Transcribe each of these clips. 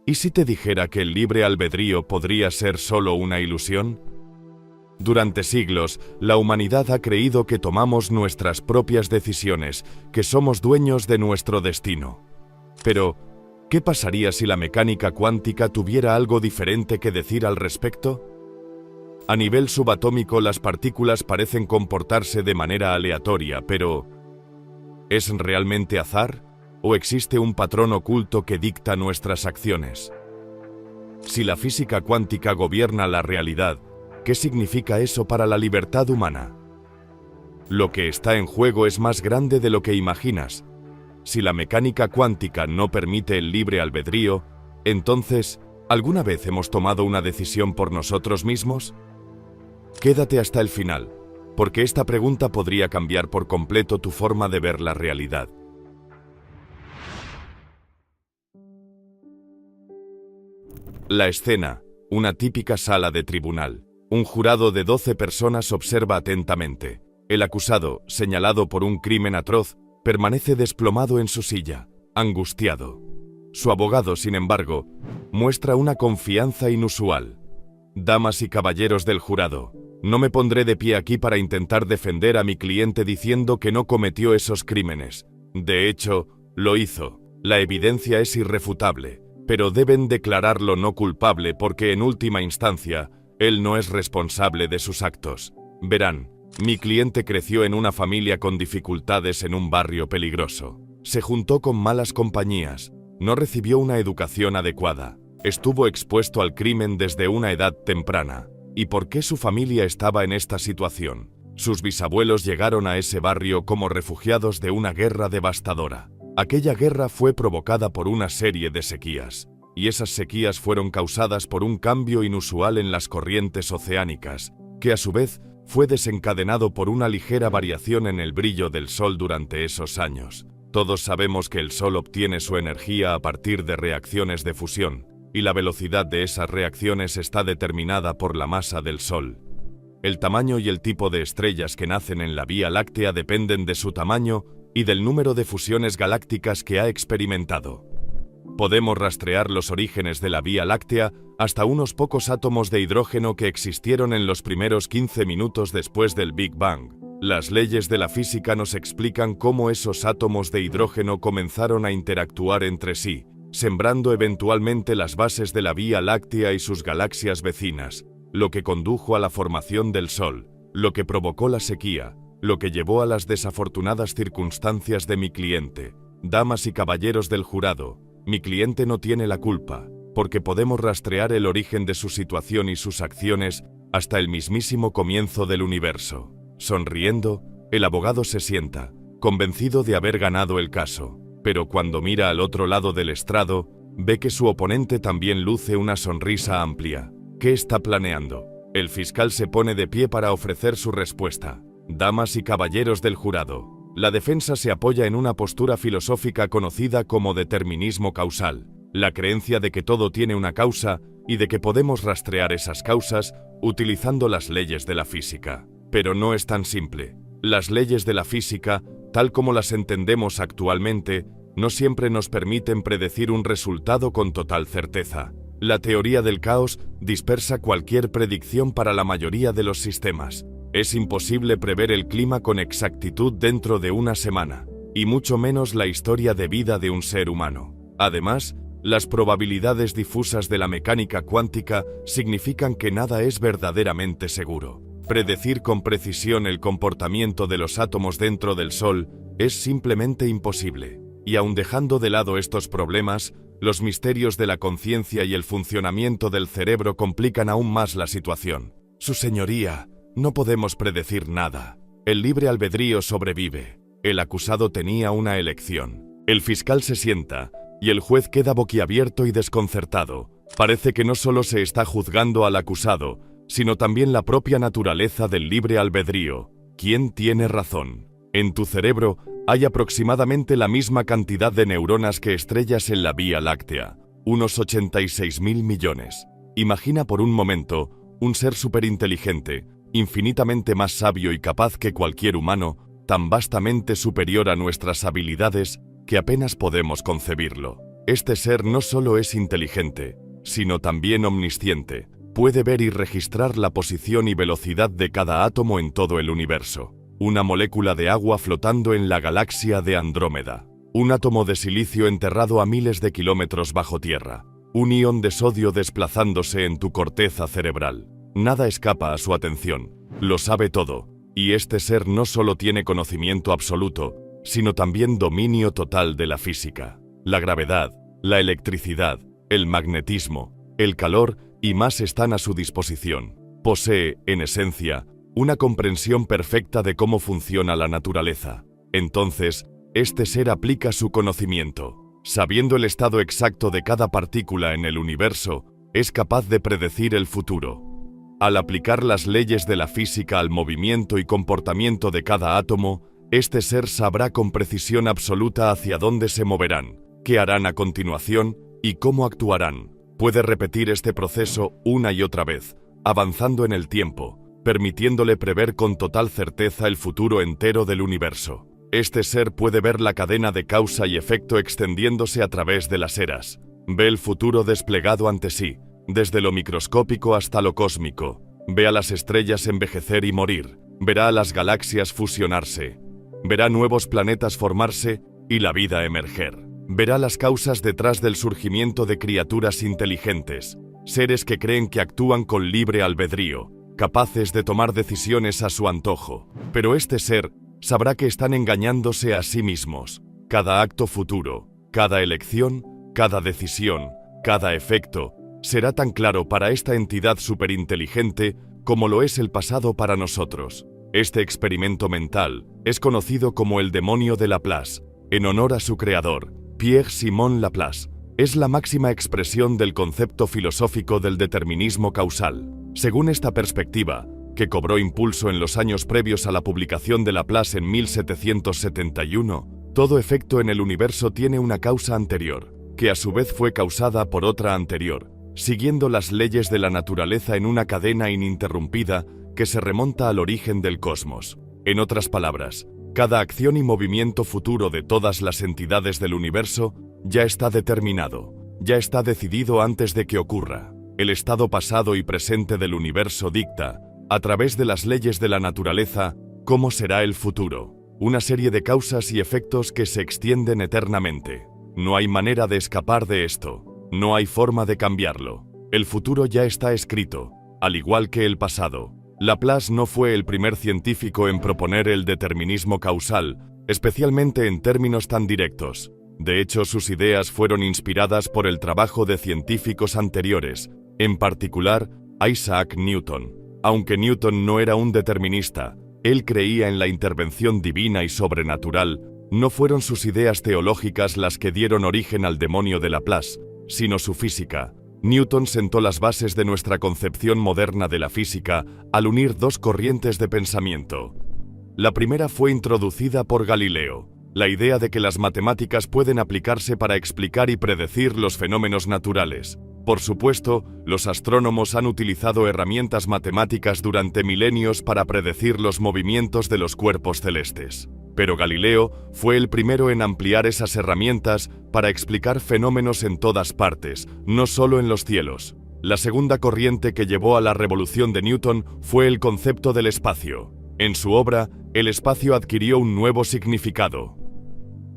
¿Y si te dijera que el libre albedrío podría ser solo una ilusión? Durante siglos, la humanidad ha creído que tomamos nuestras propias decisiones, que somos dueños de nuestro destino. Pero, ¿qué pasaría si la mecánica cuántica tuviera algo diferente que decir al respecto? A nivel subatómico, las partículas parecen comportarse de manera aleatoria, pero ¿es realmente azar? ¿O existe un patrón oculto que dicta nuestras acciones? Si la física cuántica gobierna la realidad, ¿qué significa eso para la libertad humana? Lo que está en juego es más grande de lo que imaginas. Si la mecánica cuántica no permite el libre albedrío, entonces, ¿alguna vez hemos tomado una decisión por nosotros mismos? Quédate hasta el final, porque esta pregunta podría cambiar por completo tu forma de ver la realidad. La escena, una típica sala de tribunal. Un jurado de 12 personas observa atentamente. El acusado, señalado por un crimen atroz, permanece desplomado en su silla, angustiado. Su abogado, sin embargo, muestra una confianza inusual. Damas y caballeros del jurado, no me pondré de pie aquí para intentar defender a mi cliente diciendo que no cometió esos crímenes. De hecho, lo hizo. La evidencia es irrefutable, pero deben declararlo no culpable porque en última instancia, él no es responsable de sus actos. Verán, mi cliente creció en una familia con dificultades en un barrio peligroso. Se juntó con malas compañías, no recibió una educación adecuada, estuvo expuesto al crimen desde una edad temprana. ¿Y por qué su familia estaba en esta situación? Sus bisabuelos llegaron a ese barrio como refugiados de una guerra devastadora. Aquella guerra fue provocada por una serie de sequías, y esas sequías fueron causadas por un cambio inusual en las corrientes oceánicas, que a su vez fue desencadenado por una ligera variación en el brillo del Sol durante esos años. Todos sabemos que el Sol obtiene su energía a partir de reacciones de fusión, y la velocidad de esas reacciones está determinada por la masa del Sol. El tamaño y el tipo de estrellas que nacen en la Vía Láctea dependen de su tamaño y del número de fusiones galácticas que ha experimentado. Podemos rastrear los orígenes de la Vía Láctea hasta unos pocos átomos de hidrógeno que existieron en los primeros 15 minutos después del Big Bang. Las leyes de la física nos explican cómo esos átomos de hidrógeno comenzaron a interactuar entre sí, sembrando eventualmente las bases de la Vía Láctea y sus galaxias vecinas, lo que condujo a la formación del Sol, lo que provocó la sequía, lo que llevó a las desafortunadas circunstancias de mi cliente. Damas y caballeros del jurado, mi cliente no tiene la culpa, porque podemos rastrear el origen de su situación y sus acciones hasta el mismísimo comienzo del universo. Sonriendo, el abogado se sienta, convencido de haber ganado el caso, pero cuando mira al otro lado del estrado, ve que su oponente también luce una sonrisa amplia. ¿Qué está planeando? El fiscal se pone de pie para ofrecer su respuesta. Damas y caballeros del jurado, la defensa se apoya en una postura filosófica conocida como determinismo causal, la creencia de que todo tiene una causa y de que podemos rastrear esas causas utilizando las leyes de la física. Pero no es tan simple. Las leyes de la física, tal como las entendemos actualmente, no siempre nos permiten predecir un resultado con total certeza. La teoría del caos dispersa cualquier predicción para la mayoría de los sistemas. Es imposible prever el clima con exactitud dentro de una semana, y mucho menos la historia de vida de un ser humano. Además, las probabilidades difusas de la mecánica cuántica significan que nada es verdaderamente seguro. Predecir con precisión el comportamiento de los átomos dentro del Sol es simplemente imposible. Y aun dejando de lado estos problemas, los misterios de la conciencia y el funcionamiento del cerebro complican aún más la situación. Su señoría, no podemos predecir nada. El libre albedrío sobrevive. El acusado tenía una elección. El fiscal se sienta, y el juez queda boquiabierto y desconcertado. Parece que no solo se está juzgando al acusado, sino también la propia naturaleza del libre albedrío. ¿Quién tiene razón? En tu cerebro hay aproximadamente la misma cantidad de neuronas que estrellas en la Vía Láctea, unos 86.000 millones. Imagina por un momento un ser superinteligente, infinitamente más sabio y capaz que cualquier humano, tan vastamente superior a nuestras habilidades que apenas podemos concebirlo. Este ser no solo es inteligente, sino también omnisciente. Puede ver y registrar la posición y velocidad de cada átomo en todo el universo. Una molécula de agua flotando en la galaxia de Andrómeda. Un átomo de silicio enterrado a miles de kilómetros bajo tierra. Un ion de sodio desplazándose en tu corteza cerebral. Nada escapa a su atención. Lo sabe todo. Y este ser no solo tiene conocimiento absoluto, sino también dominio total de la física. La gravedad, la electricidad, el magnetismo, el calor y más están a su disposición. Posee, en esencia, una comprensión perfecta de cómo funciona la naturaleza. Entonces, este ser aplica su conocimiento. Sabiendo el estado exacto de cada partícula en el universo, es capaz de predecir el futuro. Al aplicar las leyes de la física al movimiento y comportamiento de cada átomo, este ser sabrá con precisión absoluta hacia dónde se moverán, qué harán a continuación y cómo actuarán. Puede repetir este proceso una y otra vez, avanzando en el tiempo, permitiéndole prever con total certeza el futuro entero del universo. Este ser puede ver la cadena de causa y efecto extendiéndose a través de las eras. Ve el futuro desplegado ante sí, desde lo microscópico hasta lo cósmico. Ve a las estrellas envejecer y morir. Verá a las galaxias fusionarse. Verá nuevos planetas formarse y la vida emerger. Verá las causas detrás del surgimiento de criaturas inteligentes, seres que creen que actúan con libre albedrío, capaces de tomar decisiones a su antojo. Pero este ser sabrá que están engañándose a sí mismos. Cada acto futuro, cada elección, cada decisión, cada efecto, será tan claro para esta entidad superinteligente como lo es el pasado para nosotros. Este experimento mental es conocido como el demonio de Laplace, en honor a su creador, Pierre-Simon Laplace. Es la máxima expresión del concepto filosófico del determinismo causal. Según esta perspectiva, que cobró impulso en los años previos a la publicación de Laplace en 1771, todo efecto en el universo tiene una causa anterior, que a su vez fue causada por otra anterior, siguiendo las leyes de la naturaleza en una cadena ininterrumpida que se remonta al origen del cosmos. En otras palabras, cada acción y movimiento futuro de todas las entidades del universo ya está determinado, ya está decidido antes de que ocurra. El estado pasado y presente del universo dicta, a través de las leyes de la naturaleza, cómo será el futuro. Una serie de causas y efectos que se extienden eternamente. No hay manera de escapar de esto. No hay forma de cambiarlo. El futuro ya está escrito, al igual que el pasado. Laplace no fue el primer científico en proponer el determinismo causal, especialmente en términos tan directos. De hecho, sus ideas fueron inspiradas por el trabajo de científicos anteriores, en particular, Isaac Newton. Aunque Newton no era un determinista, él creía en la intervención divina y sobrenatural. No fueron sus ideas teológicas las que dieron origen al demonio de Laplace, sino su física. Newton sentó las bases de nuestra concepción moderna de la física al unir dos corrientes de pensamiento. La primera fue introducida por Galileo, la idea de que las matemáticas pueden aplicarse para explicar y predecir los fenómenos naturales. Por supuesto, los astrónomos han utilizado herramientas matemáticas durante milenios para predecir los movimientos de los cuerpos celestes. Pero Galileo fue el primero en ampliar esas herramientas para explicar fenómenos en todas partes, no solo en los cielos. La segunda corriente que llevó a la revolución de Newton fue el concepto del espacio. En su obra, el espacio adquirió un nuevo significado.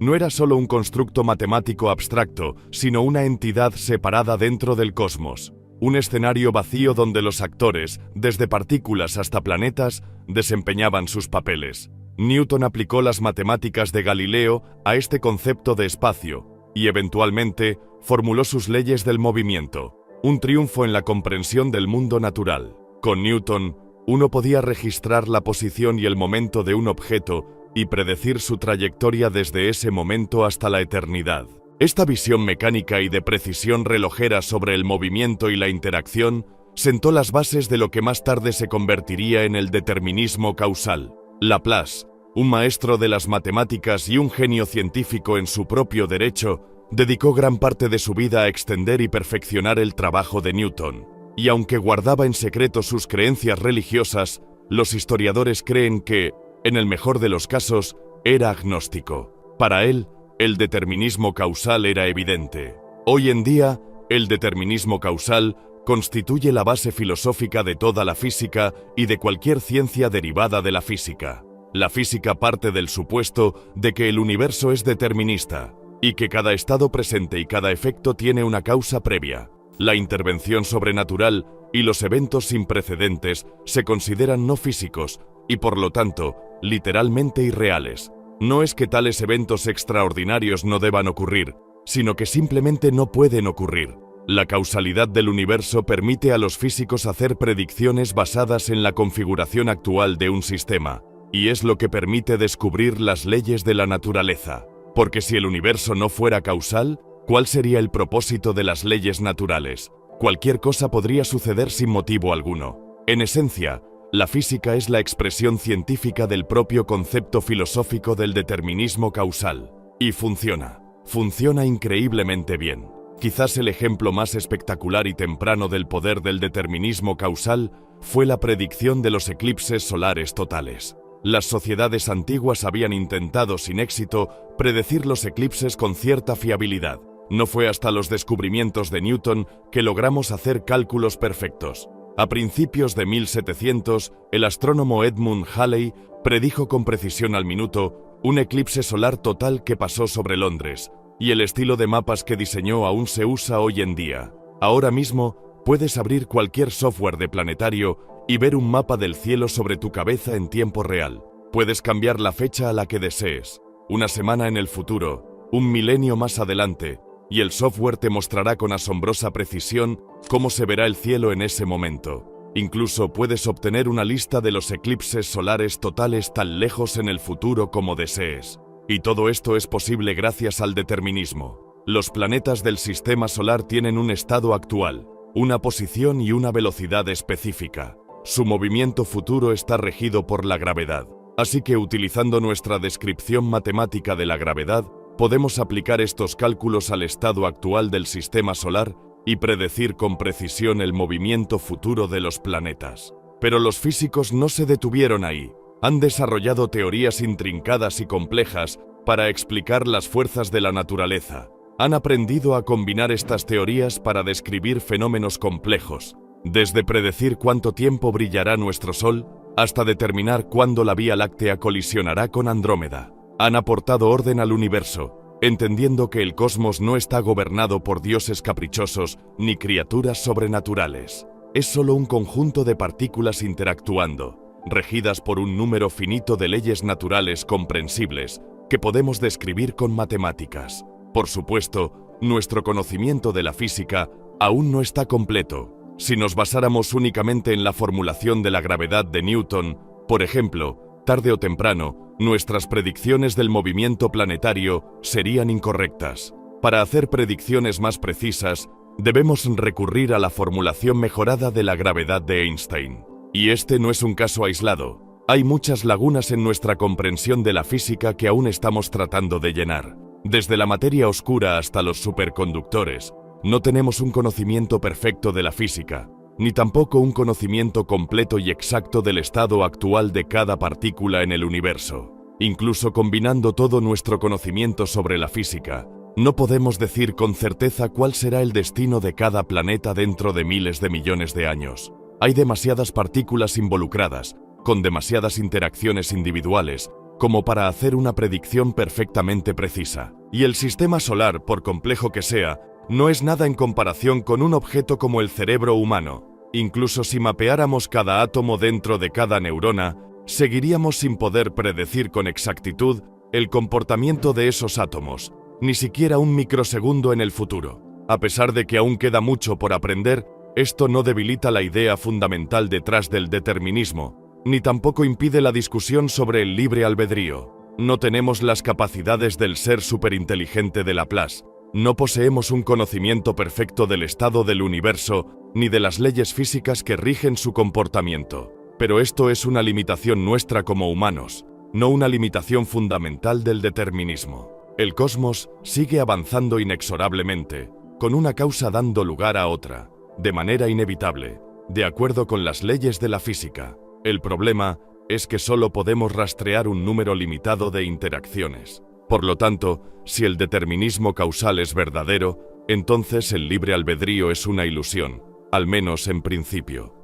No era solo un constructo matemático abstracto, sino una entidad separada dentro del cosmos. Un escenario vacío donde los actores, desde partículas hasta planetas, desempeñaban sus papeles. Newton aplicó las matemáticas de Galileo a este concepto de espacio y, eventualmente, formuló sus leyes del movimiento, un triunfo en la comprensión del mundo natural. Con Newton, uno podía registrar la posición y el momento de un objeto y predecir su trayectoria desde ese momento hasta la eternidad. Esta visión mecánica y de precisión relojera sobre el movimiento y la interacción sentó las bases de lo que más tarde se convertiría en el determinismo causal. Laplace, un maestro de las matemáticas y un genio científico en su propio derecho, dedicó gran parte de su vida a extender y perfeccionar el trabajo de Newton. Y aunque guardaba en secreto sus creencias religiosas, los historiadores creen que, en el mejor de los casos, era agnóstico. Para él, el determinismo causal era evidente. Hoy en día, el determinismo causal constituye la base filosófica de toda la física y de cualquier ciencia derivada de la física. La física parte del supuesto de que el universo es determinista y que cada estado presente y cada efecto tiene una causa previa. La intervención sobrenatural y los eventos sin precedentes se consideran no físicos y por lo tanto, literalmente irreales. No es que tales eventos extraordinarios no deban ocurrir, sino que simplemente no pueden ocurrir. La causalidad del universo permite a los físicos hacer predicciones basadas en la configuración actual de un sistema, y es lo que permite descubrir las leyes de la naturaleza. Porque si el universo no fuera causal, ¿cuál sería el propósito de las leyes naturales? Cualquier cosa podría suceder sin motivo alguno. En esencia, la física es la expresión científica del propio concepto filosófico del determinismo causal. Y funciona. Funciona increíblemente bien. Quizás el ejemplo más espectacular y temprano del poder del determinismo causal fue la predicción de los eclipses solares totales. Las sociedades antiguas habían intentado sin éxito predecir los eclipses con cierta fiabilidad. No fue hasta los descubrimientos de Newton que logramos hacer cálculos perfectos. A principios de 1700, el astrónomo Edmund Halley predijo con precisión al minuto un eclipse solar total que pasó sobre Londres, y el estilo de mapas que diseñó aún se usa hoy en día. Ahora mismo, puedes abrir cualquier software de planetario y ver un mapa del cielo sobre tu cabeza en tiempo real. Puedes cambiar la fecha a la que desees, una semana en el futuro, un milenio más adelante, y el software te mostrará con asombrosa precisión cómo se verá el cielo en ese momento. Incluso puedes obtener una lista de los eclipses solares totales tan lejos en el futuro como desees. Y todo esto es posible gracias al determinismo. Los planetas del sistema solar tienen un estado actual, una posición y una velocidad específica. Su movimiento futuro está regido por la gravedad. Así que utilizando nuestra descripción matemática de la gravedad, podemos aplicar estos cálculos al estado actual del sistema solar y predecir con precisión el movimiento futuro de los planetas. Pero los físicos no se detuvieron ahí. Han desarrollado teorías intrincadas y complejas para explicar las fuerzas de la naturaleza. Han aprendido a combinar estas teorías para describir fenómenos complejos, desde predecir cuánto tiempo brillará nuestro Sol, hasta determinar cuándo la Vía Láctea colisionará con Andrómeda. Han aportado orden al universo, entendiendo que el cosmos no está gobernado por dioses caprichosos ni criaturas sobrenaturales. Es solo un conjunto de partículas interactuando, regidas por un número finito de leyes naturales comprensibles que podemos describir con matemáticas. Por supuesto, nuestro conocimiento de la física aún no está completo. Si nos basáramos únicamente en la formulación de la gravedad de Newton, por ejemplo, tarde o temprano, nuestras predicciones del movimiento planetario serían incorrectas. Para hacer predicciones más precisas, debemos recurrir a la formulación mejorada de la gravedad de Einstein. Y este no es un caso aislado. Hay muchas lagunas en nuestra comprensión de la física que aún estamos tratando de llenar. Desde la materia oscura hasta los superconductores, no tenemos un conocimiento perfecto de la física, ni tampoco un conocimiento completo y exacto del estado actual de cada partícula en el universo. Incluso combinando todo nuestro conocimiento sobre la física, no podemos decir con certeza cuál será el destino de cada planeta dentro de miles de millones de años. Hay demasiadas partículas involucradas, con demasiadas interacciones individuales, como para hacer una predicción perfectamente precisa. Y el sistema solar, por complejo que sea, no es nada en comparación con un objeto como el cerebro humano. Incluso si mapeáramos cada átomo dentro de cada neurona, seguiríamos sin poder predecir con exactitud el comportamiento de esos átomos, ni siquiera un microsegundo en el futuro. A pesar de que aún queda mucho por aprender, esto no debilita la idea fundamental detrás del determinismo, ni tampoco impide la discusión sobre el libre albedrío. No tenemos las capacidades del ser superinteligente de Laplace. No poseemos un conocimiento perfecto del estado del universo, ni de las leyes físicas que rigen su comportamiento. Pero esto es una limitación nuestra como humanos, no una limitación fundamental del determinismo. El cosmos sigue avanzando inexorablemente, con una causa dando lugar a otra, de manera inevitable, de acuerdo con las leyes de la física. El problema es que solo podemos rastrear un número limitado de interacciones. Por lo tanto, si el determinismo causal es verdadero, entonces el libre albedrío es una ilusión, al menos en principio.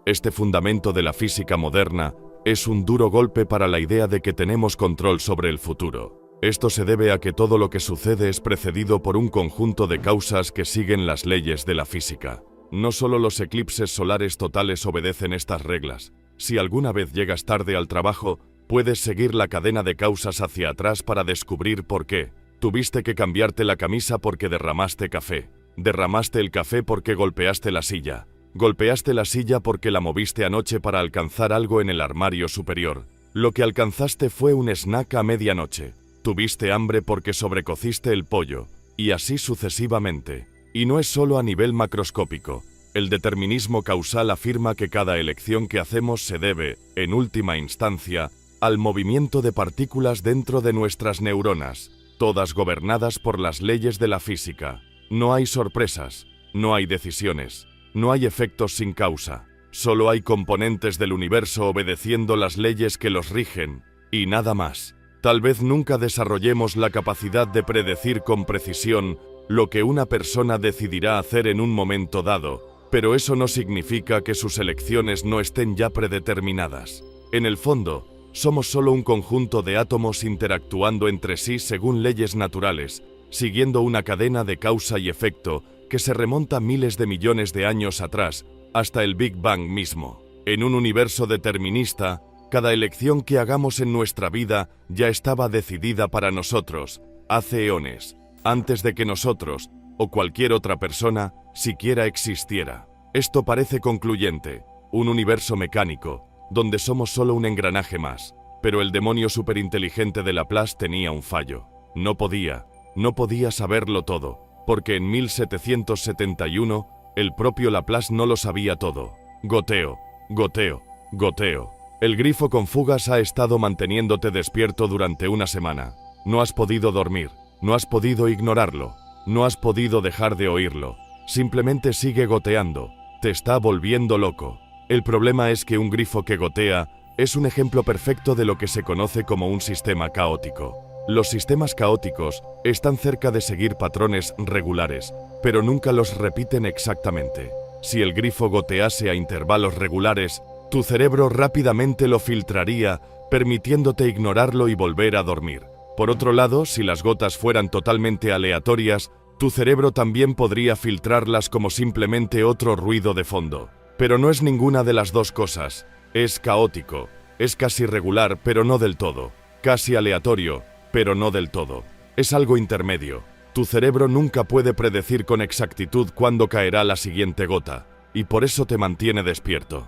Este fundamento de la física moderna es un duro golpe para la idea de que tenemos control sobre el futuro. Esto se debe a que todo lo que sucede es precedido por un conjunto de causas que siguen las leyes de la física. No solo los eclipses solares totales obedecen estas reglas. Si alguna vez llegas tarde al trabajo, puedes seguir la cadena de causas hacia atrás para descubrir por qué. Tuviste que cambiarte la camisa porque derramaste café. Derramaste el café porque golpeaste la silla. Golpeaste la silla porque la moviste anoche para alcanzar algo en el armario superior. Lo que alcanzaste fue un snack a medianoche. Tuviste hambre porque sobrecociste el pollo, y así sucesivamente. Y no es solo a nivel macroscópico. El determinismo causal afirma que cada elección que hacemos se debe, en última instancia, al movimiento de partículas dentro de nuestras neuronas, todas gobernadas por las leyes de la física. No hay sorpresas, no hay decisiones, no hay efectos sin causa. Solo hay componentes del universo obedeciendo las leyes que los rigen, y nada más. Tal vez nunca desarrollemos la capacidad de predecir con precisión lo que una persona decidirá hacer en un momento dado, pero eso no significa que sus elecciones no estén ya predeterminadas. En el fondo, somos solo un conjunto de átomos interactuando entre sí según leyes naturales, siguiendo una cadena de causa y efecto que se remonta miles de millones de años atrás, hasta el Big Bang mismo. En un universo determinista, cada elección que hagamos en nuestra vida ya estaba decidida para nosotros, hace eones, antes de que nosotros, o cualquier otra persona, siquiera existiera. Esto parece concluyente, un universo mecánico, donde somos solo un engranaje más, pero el demonio superinteligente de Laplace tenía un fallo. No podía saberlo todo, porque en 1771, el propio Laplace no lo sabía todo. Goteo, goteo, goteo. El grifo con fugas ha estado manteniéndote despierto durante una semana. No has podido dormir, no has podido ignorarlo, no has podido dejar de oírlo. Simplemente sigue goteando, te está volviendo loco. El problema es que un grifo que gotea es un ejemplo perfecto de lo que se conoce como un sistema caótico. Los sistemas caóticos están cerca de seguir patrones regulares, pero nunca los repiten exactamente. Si el grifo gotease a intervalos regulares, tu cerebro rápidamente lo filtraría, permitiéndote ignorarlo y volver a dormir. Por otro lado, si las gotas fueran totalmente aleatorias, tu cerebro también podría filtrarlas como simplemente otro ruido de fondo. Pero no es ninguna de las dos cosas. Es caótico, es casi regular, pero no del todo. Casi aleatorio, pero no del todo. Es algo intermedio. Tu cerebro nunca puede predecir con exactitud cuándo caerá la siguiente gota, y por eso te mantiene despierto.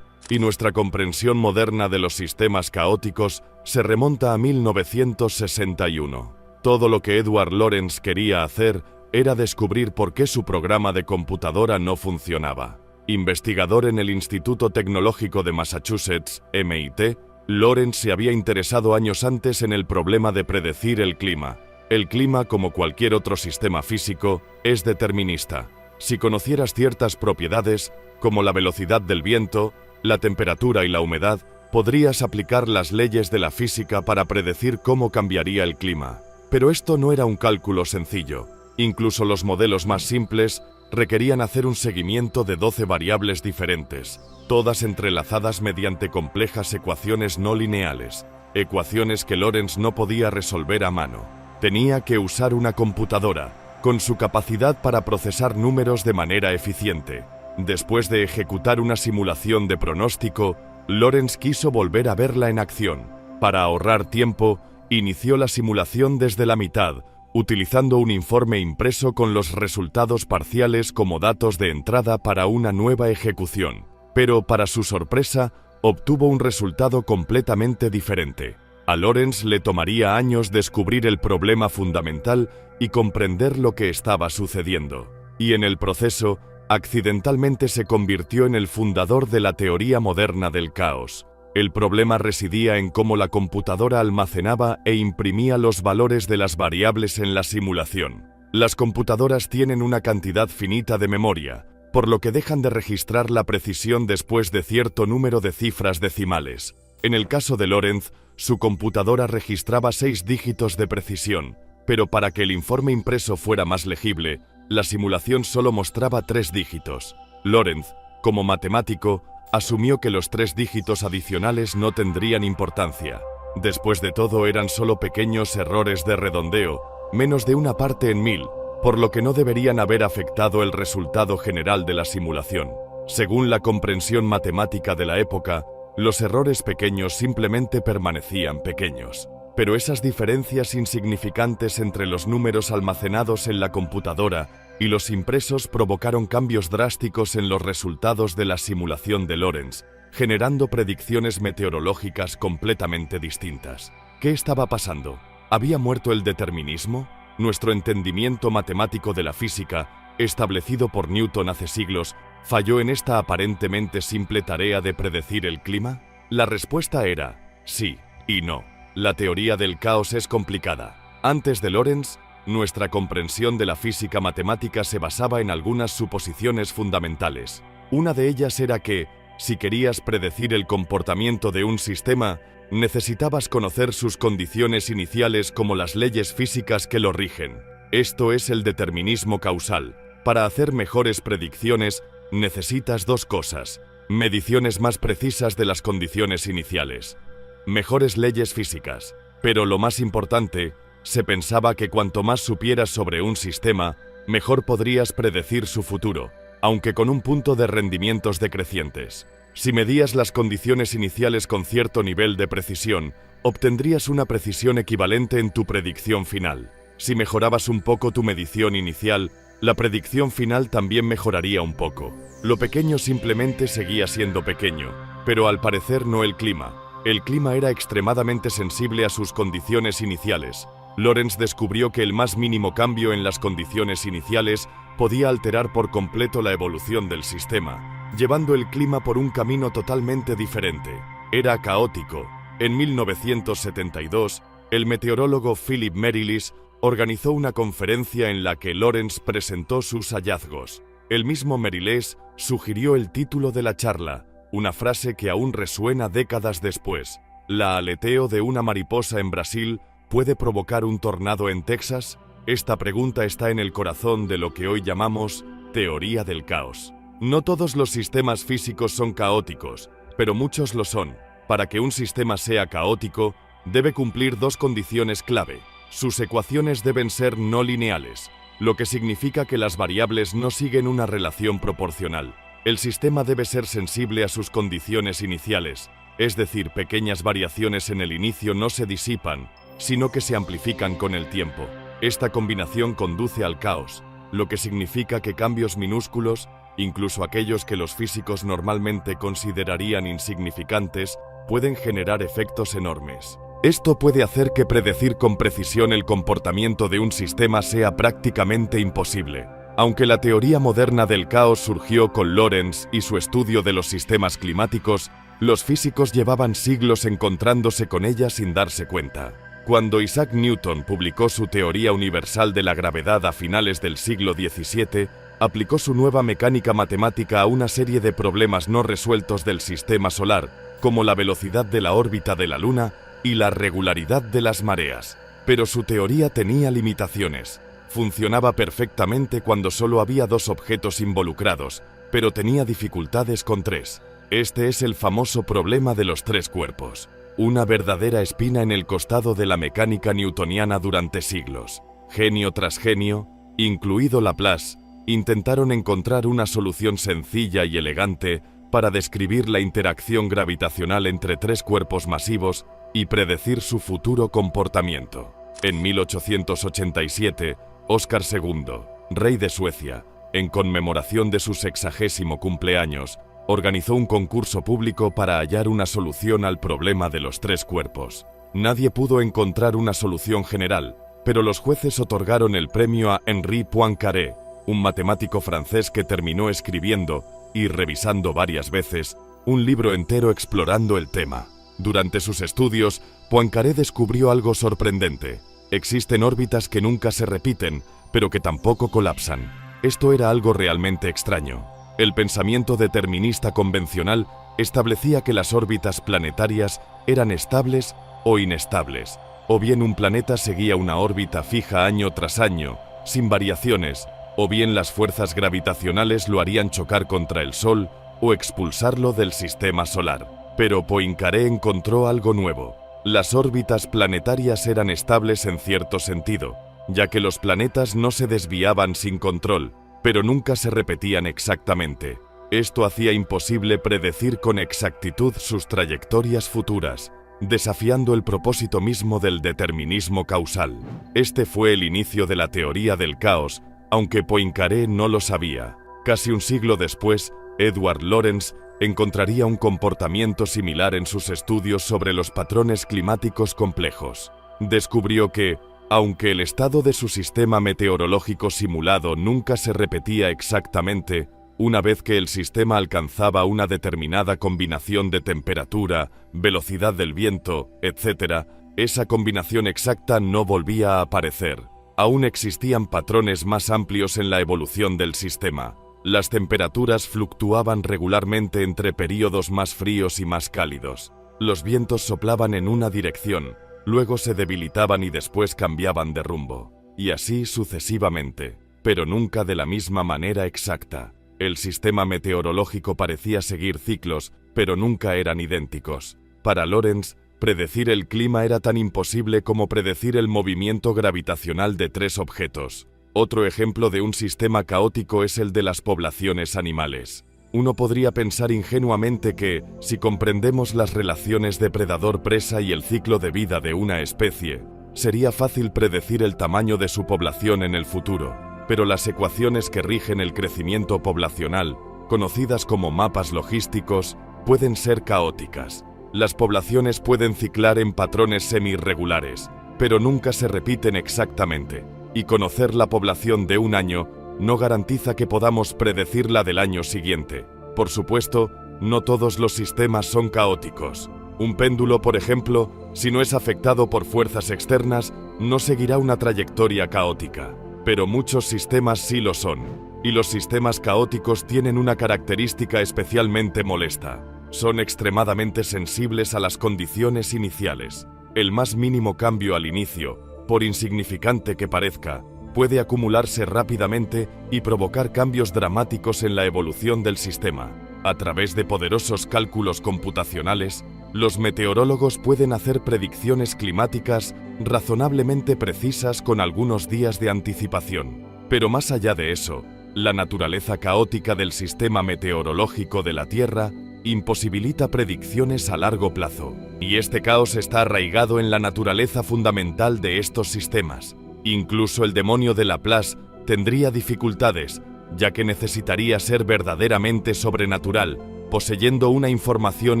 Y nuestra comprensión moderna de los sistemas caóticos se remonta a 1961. Todo lo que Edward Lorenz quería hacer era descubrir por qué su programa de computadora no funcionaba. Investigador en el Instituto Tecnológico de Massachusetts, MIT, Lorenz se había interesado años antes en el problema de predecir el clima. El clima, como cualquier otro sistema físico, es determinista. Si conocieras ciertas propiedades, como la velocidad del viento, la temperatura y la humedad, podrías aplicar las leyes de la física para predecir cómo cambiaría el clima. Pero esto no era un cálculo sencillo. Incluso los modelos más simples requerían hacer un seguimiento de 12 variables diferentes, todas entrelazadas mediante complejas ecuaciones no lineales, ecuaciones que Lorenz no podía resolver a mano. Tenía que usar una computadora, con su capacidad para procesar números de manera eficiente. Después de ejecutar una simulación de pronóstico, Lorenz quiso volver a verla en acción. Para ahorrar tiempo, inició la simulación desde la mitad, utilizando un informe impreso con los resultados parciales como datos de entrada para una nueva ejecución. Pero, para su sorpresa, obtuvo un resultado completamente diferente. A Lorenz le tomaría años descubrir el problema fundamental y comprender lo que estaba sucediendo. Y en el proceso, accidentalmente se convirtió en el fundador de la teoría moderna del caos. El problema residía en cómo la computadora almacenaba e imprimía los valores de las variables en la simulación. Las computadoras tienen una cantidad finita de memoria, por lo que dejan de registrar la precisión después de cierto número de cifras decimales. En el caso de Lorentz, su computadora registraba 6 dígitos de precisión, pero para que el informe impreso fuera más legible, la simulación solo mostraba 3 dígitos. Lorentz, como matemático, asumió que los 3 dígitos adicionales no tendrían importancia. Después de todo, eran solo pequeños errores de redondeo, menos de una parte en 1000, por lo que no deberían haber afectado el resultado general de la simulación. Según la comprensión matemática de la época, los errores pequeños simplemente permanecían pequeños. Pero esas diferencias insignificantes entre los números almacenados en la computadora y los impresos provocaron cambios drásticos en los resultados de la simulación de Lorentz, generando predicciones meteorológicas completamente distintas. ¿Qué estaba pasando? ¿Había muerto el determinismo? ¿Nuestro entendimiento matemático de la física, establecido por Newton hace siglos, falló en esta aparentemente simple tarea de predecir el clima? La respuesta era sí y no. La teoría del caos es complicada. Antes de Lorentz, nuestra comprensión de la física matemática se basaba en algunas suposiciones fundamentales. Una de ellas era que, si querías predecir el comportamiento de un sistema, necesitabas conocer sus condiciones iniciales como las leyes físicas que lo rigen. Esto es el determinismo causal. Para hacer mejores predicciones, necesitas 2 cosas: mediciones más precisas de las condiciones iniciales, mejores leyes físicas. Pero lo más importante, se pensaba que cuanto más supieras sobre un sistema, mejor podrías predecir su futuro, aunque con un punto de rendimientos decrecientes. Si medías las condiciones iniciales con cierto nivel de precisión, obtendrías una precisión equivalente en tu predicción final. Si mejorabas un poco tu medición inicial, la predicción final también mejoraría un poco. Lo pequeño simplemente seguía siendo pequeño, pero al parecer no el clima. El clima era extremadamente sensible a sus condiciones iniciales. Lorentz descubrió que el más mínimo cambio en las condiciones iniciales podía alterar por completo la evolución del sistema, llevando el clima por un camino totalmente diferente. Era caótico. En 1972, el meteorólogo Philip Meirelles organizó una conferencia en la que Lorentz presentó sus hallazgos. El mismo Meirelles sugirió el título de la charla, una frase que aún resuena décadas después: ¿la aleteo de una mariposa en Brasil puede provocar un tornado en Texas? Esta pregunta está en el corazón de lo que hoy llamamos teoría del caos. No todos los sistemas físicos son caóticos, pero muchos lo son. Para que un sistema sea caótico, debe cumplir 2 condiciones clave. Sus ecuaciones deben ser no lineales, lo que significa que las variables no siguen una relación proporcional. El sistema debe ser sensible a sus condiciones iniciales, es decir, pequeñas variaciones en el inicio no se disipan, sino que se amplifican con el tiempo. Esta combinación conduce al caos, lo que significa que cambios minúsculos, incluso aquellos que los físicos normalmente considerarían insignificantes, pueden generar efectos enormes. Esto puede hacer que predecir con precisión el comportamiento de un sistema sea prácticamente imposible. Aunque la teoría moderna del caos surgió con Lorentz y su estudio de los sistemas climáticos, los físicos llevaban siglos encontrándose con ella sin darse cuenta. Cuando Isaac Newton publicó su teoría universal de la gravedad a finales del siglo XVII, aplicó su nueva mecánica matemática a una serie de problemas no resueltos del sistema solar, como la velocidad de la órbita de la Luna y la regularidad de las mareas. Pero su teoría tenía limitaciones. Funcionaba perfectamente cuando solo había 2 objetos involucrados, pero tenía dificultades con 3. Este es el famoso problema de los 3 cuerpos, una verdadera espina en el costado de la mecánica newtoniana durante siglos. Genio tras genio, incluido Laplace, intentaron encontrar una solución sencilla y elegante para describir la interacción gravitacional entre 3 cuerpos masivos y predecir su futuro comportamiento. En 1887, Óscar II, rey de Suecia, en conmemoración de su 60º cumpleaños, organizó un concurso público para hallar una solución al problema de los 3 cuerpos. Nadie pudo encontrar una solución general, pero los jueces otorgaron el premio a Henri Poincaré, un matemático francés que terminó escribiendo, y revisando varias veces, un libro entero explorando el tema. Durante sus estudios, Poincaré descubrió algo sorprendente. Existen órbitas que nunca se repiten, pero que tampoco colapsan. Esto era algo realmente extraño. El pensamiento determinista convencional establecía que las órbitas planetarias eran estables o inestables, o bien un planeta seguía una órbita fija año tras año, sin variaciones, o bien las fuerzas gravitacionales lo harían chocar contra el Sol o expulsarlo del sistema solar. Pero Poincaré encontró algo nuevo. Las órbitas planetarias eran estables en cierto sentido, ya que los planetas no se desviaban sin control, pero nunca se repetían exactamente. Esto hacía imposible predecir con exactitud sus trayectorias futuras, desafiando el propósito mismo del determinismo causal. Este fue el inicio de la teoría del caos, aunque Poincaré no lo sabía. Casi un siglo después, Edward Lorenz encontraría un comportamiento similar en sus estudios sobre los patrones climáticos complejos. Descubrió que, aunque el estado de su sistema meteorológico simulado nunca se repetía exactamente, una vez que el sistema alcanzaba una determinada combinación de temperatura, velocidad del viento, etc., esa combinación exacta no volvía a aparecer. Aún existían patrones más amplios en la evolución del sistema. Las temperaturas fluctuaban regularmente entre períodos más fríos y más cálidos. Los vientos soplaban en una dirección, luego se debilitaban y después cambiaban de rumbo. Y así sucesivamente, pero nunca de la misma manera exacta. El sistema meteorológico parecía seguir ciclos, pero nunca eran idénticos. Para Lorenz, predecir el clima era tan imposible como predecir el movimiento gravitacional de tres objetos. Otro ejemplo de un sistema caótico es el de las poblaciones animales. Uno podría pensar ingenuamente que, si comprendemos las relaciones depredador-presa y el ciclo de vida de una especie, sería fácil predecir el tamaño de su población en el futuro. Pero las ecuaciones que rigen el crecimiento poblacional, conocidas como mapas logísticos, pueden ser caóticas. Las poblaciones pueden ciclar en patrones semi-irregulares, pero nunca se repiten exactamente. Y conocer la población de un año no garantiza que podamos predecir la del año siguiente. Por supuesto, no todos los sistemas son caóticos. Un péndulo, por ejemplo, si no es afectado por fuerzas externas, no seguirá una trayectoria caótica. Pero muchos sistemas sí lo son. Y los sistemas caóticos tienen una característica especialmente molesta. Son extremadamente sensibles a las condiciones iniciales. El más mínimo cambio al inicio, por insignificante que parezca, puede acumularse rápidamente y provocar cambios dramáticos en la evolución del sistema. A través de poderosos cálculos computacionales, los meteorólogos pueden hacer predicciones climáticas razonablemente precisas con algunos días de anticipación. Pero más allá de eso, la naturaleza caótica del sistema meteorológico de la Tierra imposibilita predicciones a largo plazo. Y este caos está arraigado en la naturaleza fundamental de estos sistemas. Incluso el demonio de Laplace tendría dificultades, ya que necesitaría ser verdaderamente sobrenatural, poseyendo una información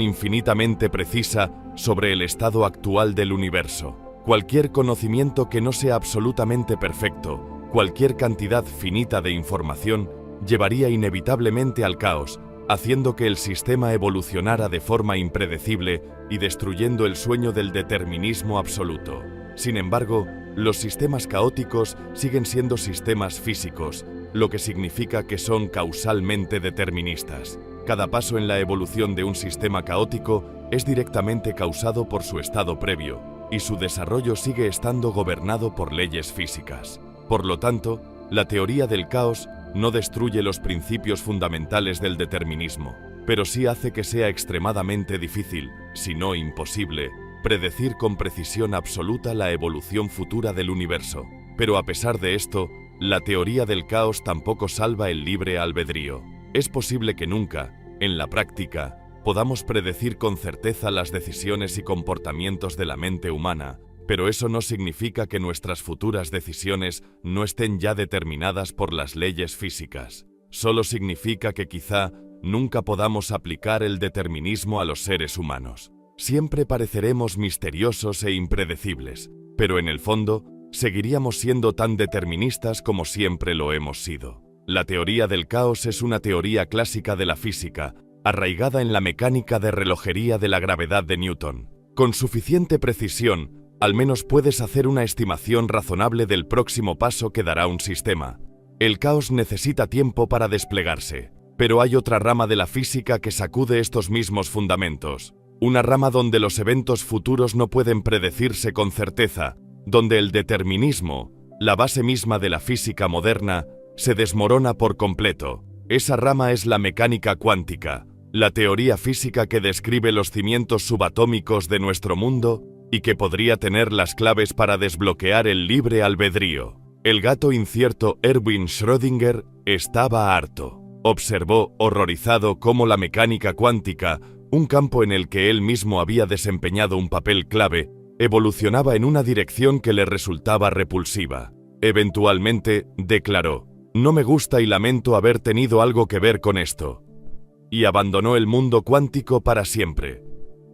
infinitamente precisa sobre el estado actual del universo. Cualquier conocimiento que no sea absolutamente perfecto, cualquier cantidad finita de información, llevaría inevitablemente al caos, haciendo que el sistema evolucionara de forma impredecible y destruyendo el sueño del determinismo absoluto. Sin embargo, los sistemas caóticos siguen siendo sistemas físicos, lo que significa que son causalmente deterministas. Cada paso en la evolución de un sistema caótico es directamente causado por su estado previo, y su desarrollo sigue estando gobernado por leyes físicas. Por lo tanto, la teoría del caos no destruye los principios fundamentales del determinismo, pero sí hace que sea extremadamente difícil, si no imposible, predecir con precisión absoluta la evolución futura del universo. Pero a pesar de esto, la teoría del caos tampoco salva el libre albedrío. Es posible que nunca, en la práctica, podamos predecir con certeza las decisiones y comportamientos de la mente humana, pero eso no significa que nuestras futuras decisiones no estén ya determinadas por las leyes físicas. Solo significa que quizá nunca podamos aplicar el determinismo a los seres humanos. Siempre pareceremos misteriosos e impredecibles, pero en el fondo, seguiríamos siendo tan deterministas como siempre lo hemos sido. La teoría del caos es una teoría clásica de la física, arraigada en la mecánica de relojería de la gravedad de Newton. Con suficiente precisión, al menos puedes hacer una estimación razonable del próximo paso que dará un sistema. El caos necesita tiempo para desplegarse. Pero hay otra rama de la física que sacude estos mismos fundamentos. Una rama donde los eventos futuros no pueden predecirse con certeza, donde el determinismo, la base misma de la física moderna, se desmorona por completo. Esa rama es la mecánica cuántica, la teoría física que describe los cimientos subatómicos de nuestro mundo y que podría tener las claves para desbloquear el libre albedrío. El gato incierto Erwin Schrödinger estaba harto. Observó, horrorizado, cómo la mecánica cuántica, un campo en el que él mismo había desempeñado un papel clave, evolucionaba en una dirección que le resultaba repulsiva. Eventualmente, declaró: «No me gusta y lamento haber tenido algo que ver con esto». Y abandonó el mundo cuántico para siempre.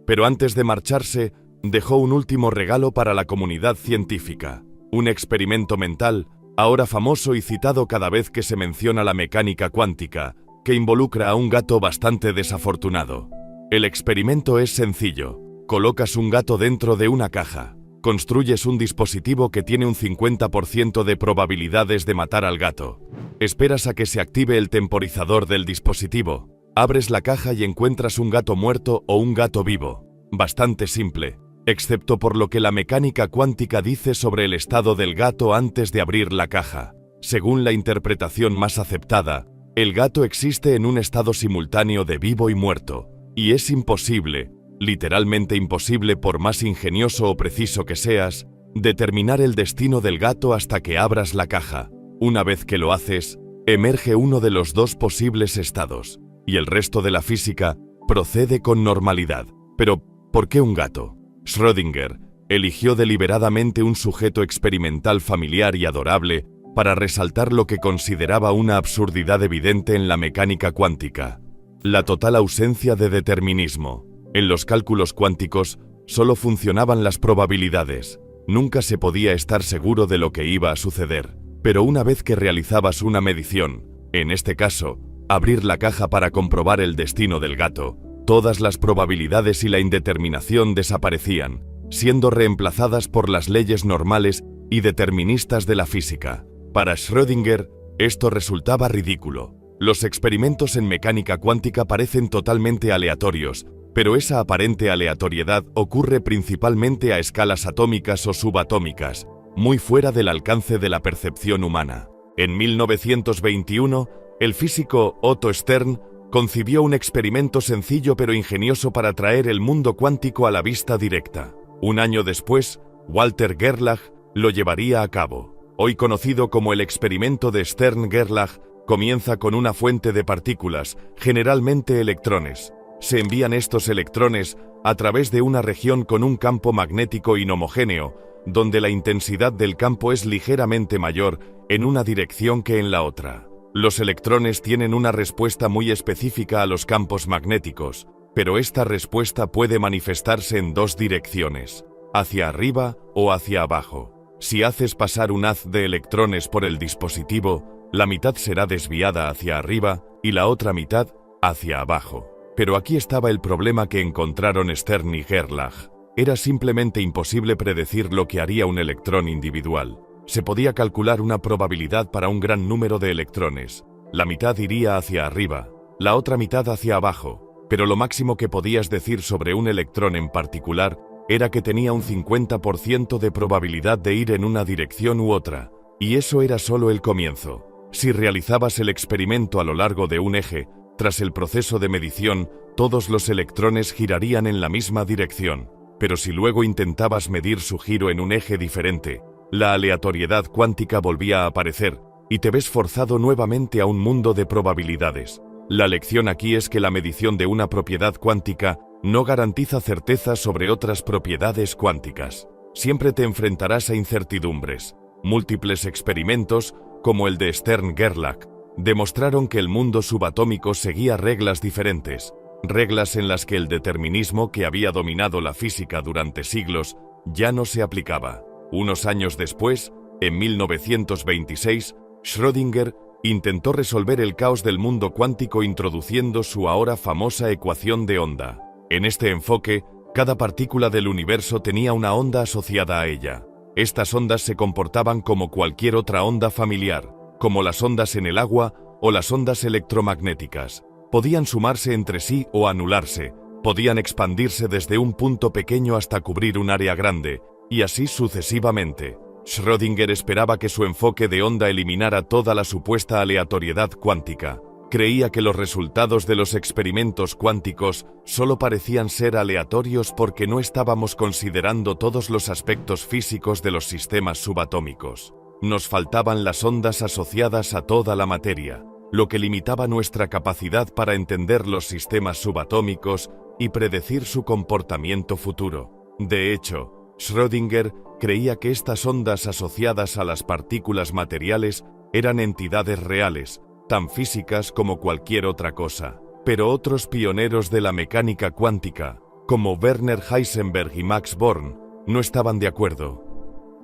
Pero antes de marcharse, dejó un último regalo para la comunidad científica. Un experimento mental, ahora famoso y citado cada vez que se menciona la mecánica cuántica, que involucra a un gato bastante desafortunado. El experimento es sencillo. Colocas un gato dentro de una caja. Construyes un dispositivo que tiene un 50% de probabilidades de matar al gato. Esperas a que se active el temporizador del dispositivo. Abres la caja y encuentras un gato muerto o un gato vivo. Bastante simple, excepto por lo que la mecánica cuántica dice sobre el estado del gato antes de abrir la caja. Según la interpretación más aceptada, el gato existe en un estado simultáneo de vivo y muerto, y es imposible, literalmente imposible por más ingenioso o preciso que seas, determinar el destino del gato hasta que abras la caja. Una vez que lo haces, emerge uno de los dos posibles estados, y el resto de la física procede con normalidad. Pero, ¿por qué un gato? Schrödinger eligió deliberadamente un sujeto experimental familiar y adorable para resaltar lo que consideraba una absurdidad evidente en la mecánica cuántica: la total ausencia de determinismo. En los cálculos cuánticos solo funcionaban las probabilidades. Nunca se podía estar seguro de lo que iba a suceder. Pero una vez que realizabas una medición, en este caso, abrir la caja para comprobar el destino del gato, todas las probabilidades y la indeterminación desaparecían, siendo reemplazadas por las leyes normales y deterministas de la física. Para Schrödinger, esto resultaba ridículo. Los experimentos en mecánica cuántica parecen totalmente aleatorios, pero esa aparente aleatoriedad ocurre principalmente a escalas atómicas o subatómicas, muy fuera del alcance de la percepción humana. En 1921, el físico Otto Stern concibió un experimento sencillo pero ingenioso para traer el mundo cuántico a la vista directa. Un año después, Walter Gerlach lo llevaría a cabo. Hoy conocido como el experimento de Stern-Gerlach, comienza con una fuente de partículas, generalmente electrones. Se envían estos electrones a través de una región con un campo magnético inhomogéneo, donde la intensidad del campo es ligeramente mayor en una dirección que en la otra. Los electrones tienen una respuesta muy específica a los campos magnéticos, pero esta respuesta puede manifestarse en dos direcciones, hacia arriba o hacia abajo. Si haces pasar un haz de electrones por el dispositivo, la mitad será desviada hacia arriba y la otra mitad hacia abajo. Pero aquí estaba el problema que encontraron Stern y Gerlach. Era simplemente imposible predecir lo que haría un electrón individual. Se podía calcular una probabilidad para un gran número de electrones. La mitad iría hacia arriba, la otra mitad hacia abajo, pero lo máximo que podías decir sobre un electrón en particular era que tenía un 50% de probabilidad de ir en una dirección u otra, y eso era solo el comienzo. Si realizabas el experimento a lo largo de un eje, tras el proceso de medición, todos los electrones girarían en la misma dirección, pero si luego intentabas medir su giro en un eje diferente, la aleatoriedad cuántica volvía a aparecer, y te ves forzado nuevamente a un mundo de probabilidades. La lección aquí es que la medición de una propiedad cuántica no garantiza certeza sobre otras propiedades cuánticas. Siempre te enfrentarás a incertidumbres. Múltiples experimentos, como el de Stern-Gerlach, demostraron que el mundo subatómico seguía reglas diferentes, reglas en las que el determinismo que había dominado la física durante siglos ya no se aplicaba. Unos años después, en 1926, Schrödinger intentó resolver el caos del mundo cuántico introduciendo su ahora famosa ecuación de onda. En este enfoque, cada partícula del universo tenía una onda asociada a ella. Estas ondas se comportaban como cualquier otra onda familiar, como las ondas en el agua o las ondas electromagnéticas. Podían sumarse entre sí o anularse, podían expandirse desde un punto pequeño hasta cubrir un área grande, y así sucesivamente. Schrödinger esperaba que su enfoque de onda eliminara toda la supuesta aleatoriedad cuántica. Creía que los resultados de los experimentos cuánticos solo parecían ser aleatorios porque no estábamos considerando todos los aspectos físicos de los sistemas subatómicos. Nos faltaban las ondas asociadas a toda la materia, lo que limitaba nuestra capacidad para entender los sistemas subatómicos y predecir su comportamiento futuro. De hecho, Schrödinger creía que estas ondas asociadas a las partículas materiales eran entidades reales, tan físicas como cualquier otra cosa. Pero otros pioneros de la mecánica cuántica, como Werner Heisenberg y Max Born, no estaban de acuerdo.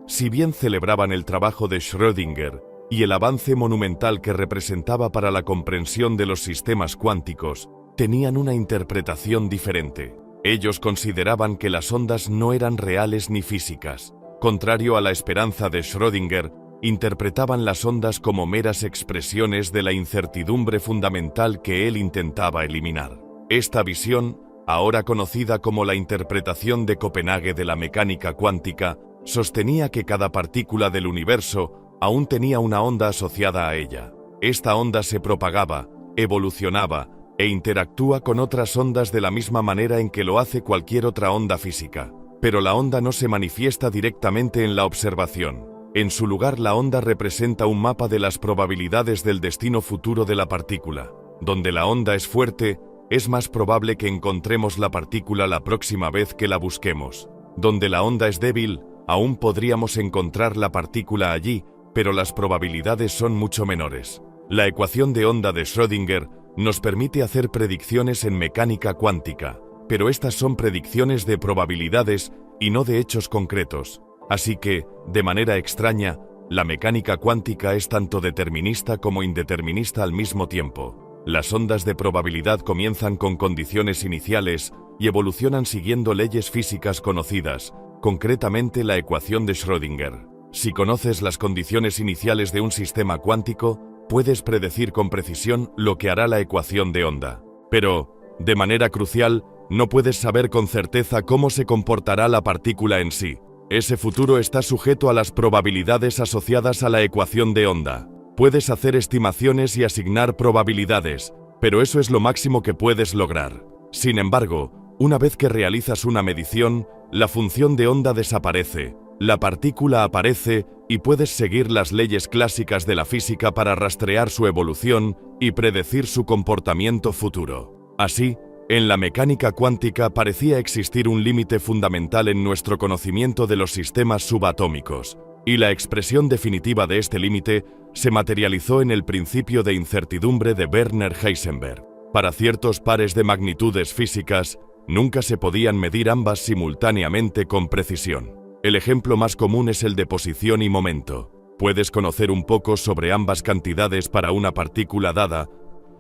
Si bien celebraban el trabajo de Schrödinger y el avance monumental que representaba para la comprensión de los sistemas cuánticos, tenían una interpretación diferente. Ellos consideraban que las ondas no eran reales ni físicas. Contrario a la esperanza de Schrödinger, interpretaban las ondas como meras expresiones de la incertidumbre fundamental que él intentaba eliminar. Esta visión, ahora conocida como la interpretación de Copenhague de la mecánica cuántica, sostenía que cada partícula del universo aún tenía una onda asociada a ella. Esta onda se propagaba, evolucionaba e interactúa con otras ondas de la misma manera en que lo hace cualquier otra onda física. Pero la onda no se manifiesta directamente en la observación. En su lugar, la onda representa un mapa de las probabilidades del destino futuro de la partícula. Donde la onda es fuerte, es más probable que encontremos la partícula la próxima vez que la busquemos. Donde la onda es débil, aún podríamos encontrar la partícula allí, pero las probabilidades son mucho menores. La ecuación de onda de Schrödinger nos permite hacer predicciones en mecánica cuántica, pero estas son predicciones de probabilidades y no de hechos concretos. Así que, de manera extraña, la mecánica cuántica es tanto determinista como indeterminista al mismo tiempo. Las ondas de probabilidad comienzan con condiciones iniciales y evolucionan siguiendo leyes físicas conocidas, concretamente la ecuación de Schrödinger. Si conoces las condiciones iniciales de un sistema cuántico, puedes predecir con precisión lo que hará la ecuación de onda. Pero, de manera crucial, no puedes saber con certeza cómo se comportará la partícula en sí. Ese futuro está sujeto a las probabilidades asociadas a la ecuación de onda. Puedes hacer estimaciones y asignar probabilidades, pero eso es lo máximo que puedes lograr. Sin embargo, una vez que realizas una medición, la función de onda desaparece, la partícula aparece y puedes seguir las leyes clásicas de la física para rastrear su evolución y predecir su comportamiento futuro. Así, en la mecánica cuántica parecía existir un límite fundamental en nuestro conocimiento de los sistemas subatómicos, y la expresión definitiva de este límite se materializó en el principio de incertidumbre de Werner Heisenberg. Para ciertos pares de magnitudes físicas, nunca se podían medir ambas simultáneamente con precisión. El ejemplo más común es el de posición y momento. Puedes conocer un poco sobre ambas cantidades para una partícula dada,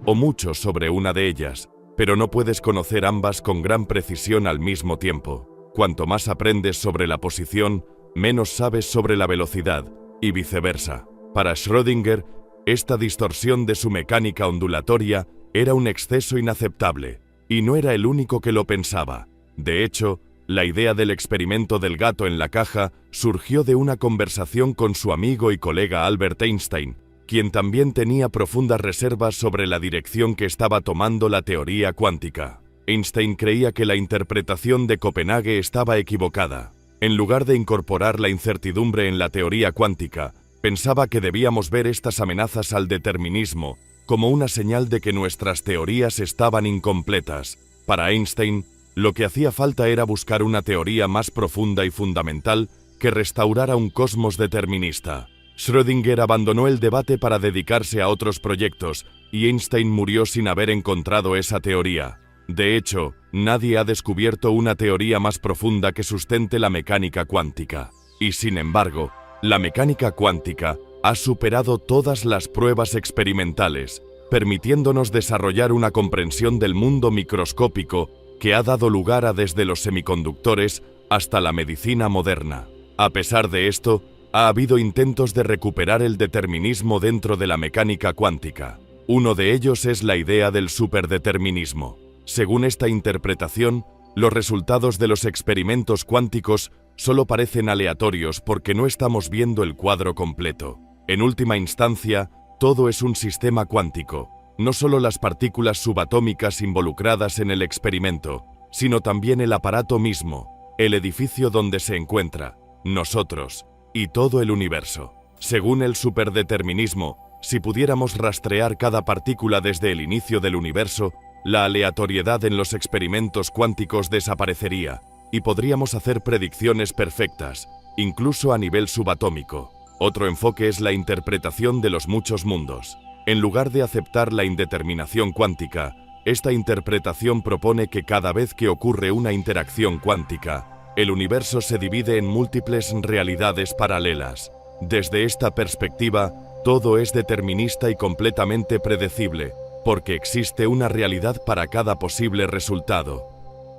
o mucho sobre una de ellas, pero no puedes conocer ambas con gran precisión al mismo tiempo. Cuanto más aprendes sobre la posición, menos sabes sobre la velocidad, y viceversa. Para Schrödinger, esta distorsión de su mecánica ondulatoria era un exceso inaceptable, y no era el único que lo pensaba. De hecho, la idea del experimento del gato en la caja surgió de una conversación con su amigo y colega Albert Einstein, quien también tenía profundas reservas sobre la dirección que estaba tomando la teoría cuántica. Einstein creía que la interpretación de Copenhague estaba equivocada. En lugar de incorporar la incertidumbre en la teoría cuántica, pensaba que debíamos ver estas amenazas al determinismo como una señal de que nuestras teorías estaban incompletas. Para Einstein, lo que hacía falta era buscar una teoría más profunda y fundamental que restaurara un cosmos determinista. Schrödinger abandonó el debate para dedicarse a otros proyectos, y Einstein murió sin haber encontrado esa teoría. De hecho, nadie ha descubierto una teoría más profunda que sustente la mecánica cuántica. Y sin embargo, la mecánica cuántica ha superado todas las pruebas experimentales, permitiéndonos desarrollar una comprensión del mundo microscópico que ha dado lugar a desde los semiconductores hasta la medicina moderna. A pesar de esto, ha habido intentos de recuperar el determinismo dentro de la mecánica cuántica. Uno de ellos es la idea del superdeterminismo. Según esta interpretación, los resultados de los experimentos cuánticos solo parecen aleatorios porque no estamos viendo el cuadro completo. En última instancia, todo es un sistema cuántico, no solo las partículas subatómicas involucradas en el experimento, sino también el aparato mismo, el edificio donde se encuentra, nosotros, y todo el universo. Según el superdeterminismo, si pudiéramos rastrear cada partícula desde el inicio del universo, la aleatoriedad en los experimentos cuánticos desaparecería, y podríamos hacer predicciones perfectas, incluso a nivel subatómico. Otro enfoque es la interpretación de los muchos mundos. En lugar de aceptar la indeterminación cuántica, esta interpretación propone que cada vez que ocurre una interacción cuántica, el universo se divide en múltiples realidades paralelas. Desde esta perspectiva, todo es determinista y completamente predecible, porque existe una realidad para cada posible resultado.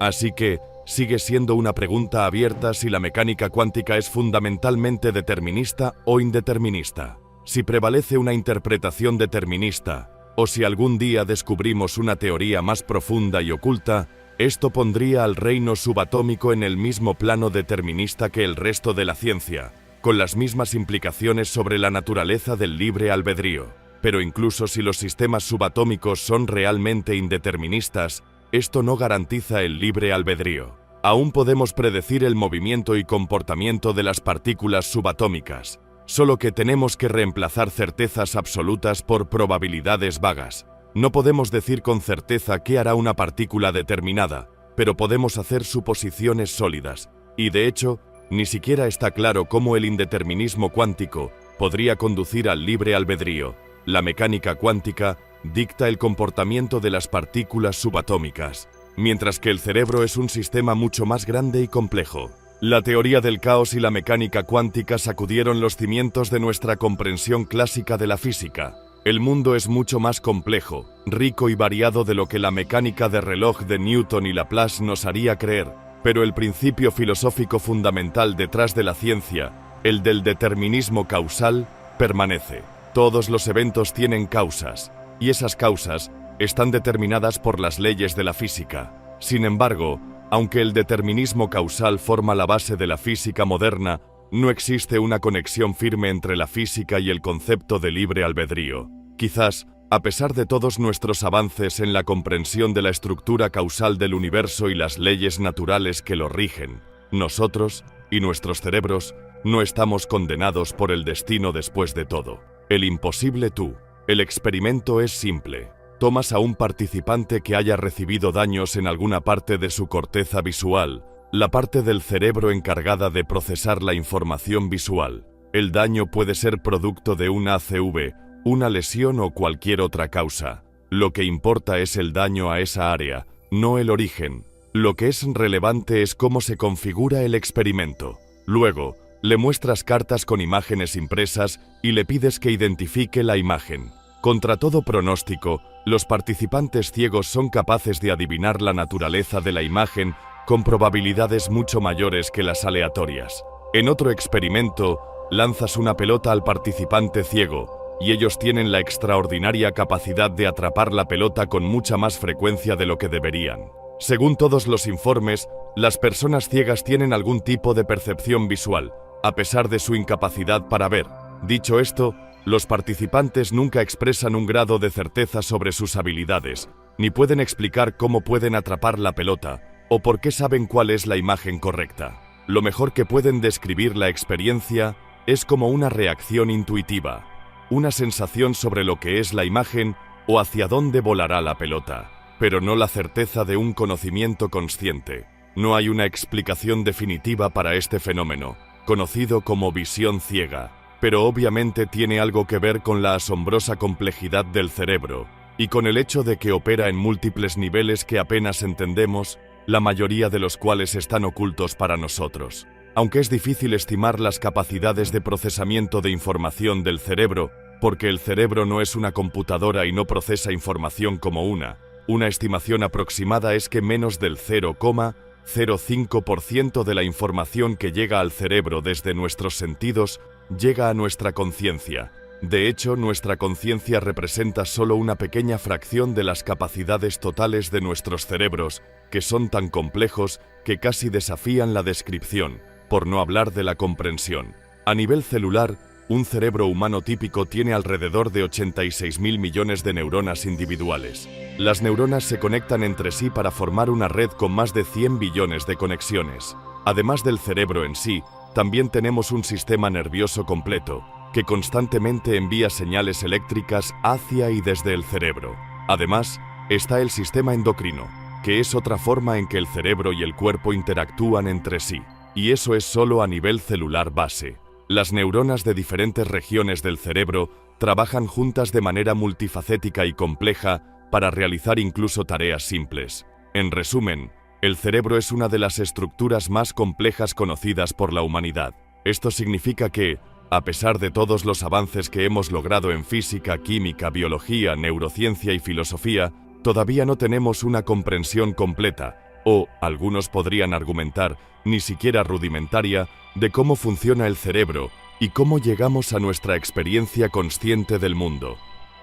Así que, sigue siendo una pregunta abierta si la mecánica cuántica es fundamentalmente determinista o indeterminista. Si prevalece una interpretación determinista, o si algún día descubrimos una teoría más profunda y oculta, esto pondría al reino subatómico en el mismo plano determinista que el resto de la ciencia, con las mismas implicaciones sobre la naturaleza del libre albedrío. Pero incluso si los sistemas subatómicos son realmente indeterministas, esto no garantiza el libre albedrío. Aún podemos predecir el movimiento y comportamiento de las partículas subatómicas, solo que tenemos que reemplazar certezas absolutas por probabilidades vagas. No podemos decir con certeza qué hará una partícula determinada, pero podemos hacer suposiciones sólidas, y de hecho, ni siquiera está claro cómo el indeterminismo cuántico podría conducir al libre albedrío. La mecánica cuántica dicta el comportamiento de las partículas subatómicas, mientras que el cerebro es un sistema mucho más grande y complejo. La teoría del caos y la mecánica cuántica sacudieron los cimientos de nuestra comprensión clásica de la física. El mundo es mucho más complejo, rico y variado de lo que la mecánica de reloj de Newton y Laplace nos haría creer. Pero el principio filosófico fundamental detrás de la ciencia, el del determinismo causal, permanece. Todos los eventos tienen causas, y esas causas están determinadas por las leyes de la física. Sin embargo, aunque el determinismo causal forma la base de la física moderna, no existe una conexión firme entre la física y el concepto de libre albedrío. Quizás, a pesar de todos nuestros avances en la comprensión de la estructura causal del universo y las leyes naturales que lo rigen, nosotros y nuestros cerebros no estamos condenados por el destino después de todo. El imposible tú. El experimento es simple. Tomas a un participante que haya recibido daños en alguna parte de su corteza visual, la parte del cerebro encargada de procesar la información visual. El daño puede ser producto de una ACV, una lesión o cualquier otra causa. Lo que importa es el daño a esa área, no el origen. Lo que es relevante es cómo se configura el experimento. Luego, le muestras cartas con imágenes impresas y le pides que identifique la imagen. Contra todo pronóstico, los participantes ciegos son capaces de adivinar la naturaleza de la imagen con probabilidades mucho mayores que las aleatorias. En otro experimento, lanzas una pelota al participante ciego, y ellos tienen la extraordinaria capacidad de atrapar la pelota con mucha más frecuencia de lo que deberían. Según todos los informes, las personas ciegas tienen algún tipo de percepción visual, a pesar de su incapacidad para ver. Dicho esto, los participantes nunca expresan un grado de certeza sobre sus habilidades, ni pueden explicar cómo pueden atrapar la pelota, o por qué saben cuál es la imagen correcta. Lo mejor que pueden describir la experiencia es como una reacción intuitiva, una sensación sobre lo que es la imagen o hacia dónde volará la pelota, pero no la certeza de un conocimiento consciente. No hay una explicación definitiva para este fenómeno, conocido como visión ciega, pero obviamente tiene algo que ver con la asombrosa complejidad del cerebro y con el hecho de que opera en múltiples niveles que apenas entendemos, la mayoría de los cuales están ocultos para nosotros. Aunque es difícil estimar las capacidades de procesamiento de información del cerebro, porque el cerebro no es una computadora y no procesa información como una estimación aproximada es que menos del 0,05% de la información que llega al cerebro desde nuestros sentidos llega a nuestra conciencia. De hecho, nuestra conciencia representa solo una pequeña fracción de las capacidades totales de nuestros cerebros, que son tan complejos que casi desafían la descripción, por no hablar de la comprensión. A nivel celular, un cerebro humano típico tiene alrededor de 86.000 millones de neuronas individuales. Las neuronas se conectan entre sí para formar una red con más de 100 billones de conexiones. Además del cerebro en sí, también tenemos un sistema nervioso completo, que constantemente envía señales eléctricas hacia y desde el cerebro. Además, está el sistema endocrino, que es otra forma en que el cerebro y el cuerpo interactúan entre sí. Y eso es solo a nivel celular base. Las neuronas de diferentes regiones del cerebro trabajan juntas de manera multifacética y compleja para realizar incluso tareas simples. En resumen, el cerebro es una de las estructuras más complejas conocidas por la humanidad. Esto significa que, a pesar de todos los avances que hemos logrado en física, química, biología, neurociencia y filosofía, todavía no tenemos una comprensión completa, o, algunos podrían argumentar, ni siquiera rudimentaria, de cómo funciona el cerebro y cómo llegamos a nuestra experiencia consciente del mundo.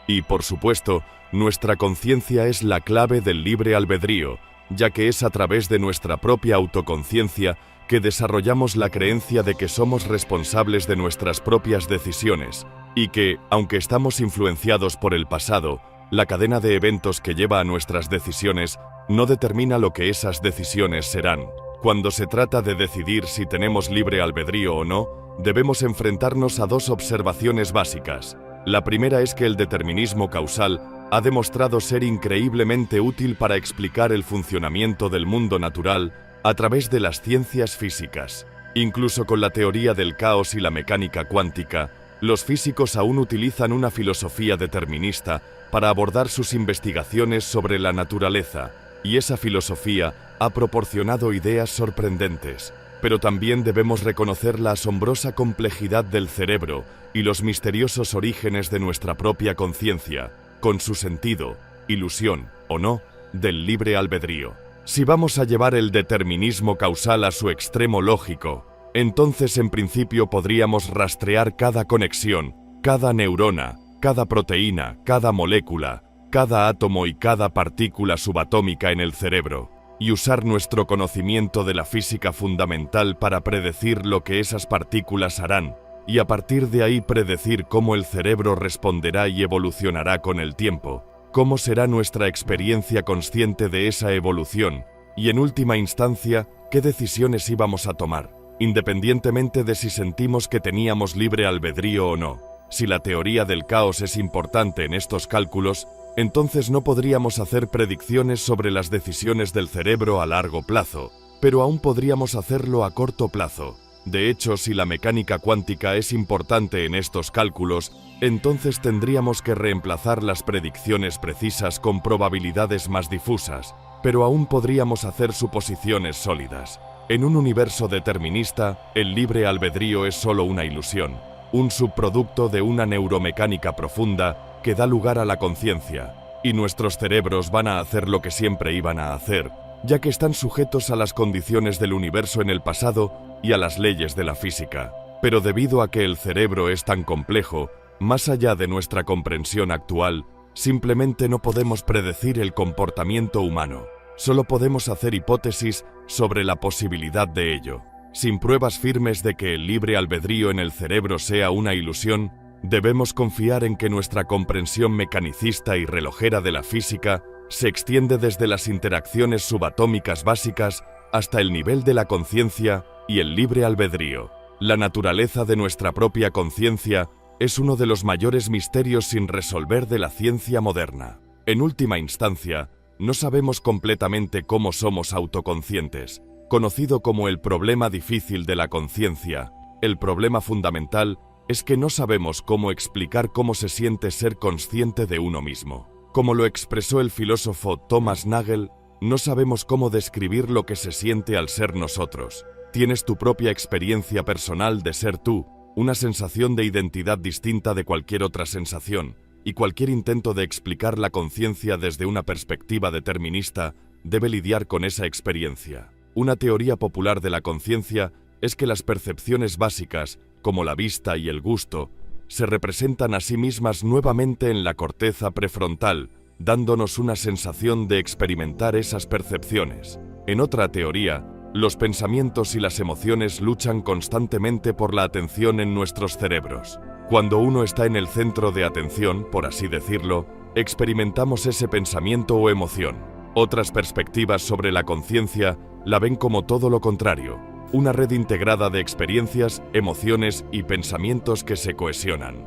Y, por supuesto, nuestra conciencia es la clave del libre albedrío, ya que es a través de nuestra propia autoconciencia que desarrollamos la creencia de que somos responsables de nuestras propias decisiones, y que, aunque estamos influenciados por el pasado, la cadena de eventos que lleva a nuestras decisiones no determina lo que esas decisiones serán. Cuando se trata de decidir si tenemos libre albedrío o no, debemos enfrentarnos a dos observaciones básicas. La primera es que el determinismo causal ha demostrado ser increíblemente útil para explicar el funcionamiento del mundo natural a través de las ciencias físicas. Incluso con la teoría del caos y la mecánica cuántica, los físicos aún utilizan una filosofía determinista para abordar sus investigaciones sobre la naturaleza, y esa filosofía ha proporcionado ideas sorprendentes. Pero también debemos reconocer la asombrosa complejidad del cerebro y los misteriosos orígenes de nuestra propia conciencia, con su sentido, ilusión o no, del libre albedrío. Si vamos a llevar el determinismo causal a su extremo lógico, entonces en principio podríamos rastrear cada conexión, cada neurona, cada proteína, cada molécula, cada átomo y cada partícula subatómica en el cerebro, y usar nuestro conocimiento de la física fundamental para predecir lo que esas partículas harán, y a partir de ahí predecir cómo el cerebro responderá y evolucionará con el tiempo, cómo será nuestra experiencia consciente de esa evolución, y en última instancia, qué decisiones íbamos a tomar, independientemente de si sentimos que teníamos libre albedrío o no. Si la teoría del caos es importante en estos cálculos, entonces no podríamos hacer predicciones sobre las decisiones del cerebro a largo plazo, pero aún podríamos hacerlo a corto plazo. De hecho, si la mecánica cuántica es importante en estos cálculos, entonces tendríamos que reemplazar las predicciones precisas con probabilidades más difusas, pero aún podríamos hacer suposiciones sólidas. En un universo determinista, el libre albedrío es solo una ilusión, un subproducto de una neuromecánica profunda que da lugar a la conciencia, y nuestros cerebros van a hacer lo que siempre iban a hacer, ya que están sujetos a las condiciones del universo en el pasado y a las leyes de la física. Pero debido a que el cerebro es tan complejo, más allá de nuestra comprensión actual, simplemente no podemos predecir el comportamiento humano. Solo podemos hacer hipótesis sobre la posibilidad de ello. Sin pruebas firmes de que el libre albedrío en el cerebro sea una ilusión, debemos confiar en que nuestra comprensión mecanicista y relojera de la física se extiende desde las interacciones subatómicas básicas hasta el nivel de la conciencia y el libre albedrío. La naturaleza de nuestra propia conciencia es uno de los mayores misterios sin resolver de la ciencia moderna. En última instancia, no sabemos completamente cómo somos autoconscientes. Conocido como el problema difícil de la conciencia, el problema fundamental es que no sabemos cómo explicar cómo se siente ser consciente de uno mismo. Como lo expresó el filósofo Thomas Nagel, no sabemos cómo describir lo que se siente al ser nosotros. Tienes tu propia experiencia personal de ser tú, una sensación de identidad distinta de cualquier otra sensación, y cualquier intento de explicar la conciencia desde una perspectiva determinista debe lidiar con esa experiencia. Una teoría popular de la conciencia es que las percepciones básicas, como la vista y el gusto, se representan a sí mismas nuevamente en la corteza prefrontal, dándonos una sensación de experimentar esas percepciones. En otra teoría, los pensamientos y las emociones luchan constantemente por la atención en nuestros cerebros. Cuando uno está en el centro de atención, por así decirlo, experimentamos ese pensamiento o emoción. Otras perspectivas sobre la conciencia la ven como todo lo contrario, una red integrada de experiencias, emociones y pensamientos que se cohesionan.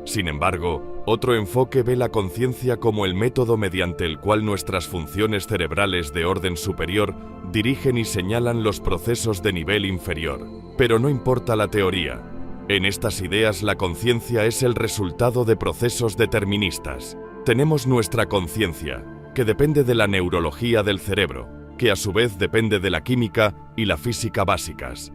Sin embargo, otro enfoque ve la conciencia como el método mediante el cual nuestras funciones cerebrales de orden superior dirigen y señalan los procesos de nivel inferior. Pero no importa la teoría. En estas ideas la conciencia es el resultado de procesos deterministas. Tenemos nuestra conciencia, que depende de la neurología del cerebro, que a su vez depende de la química y la física básicas.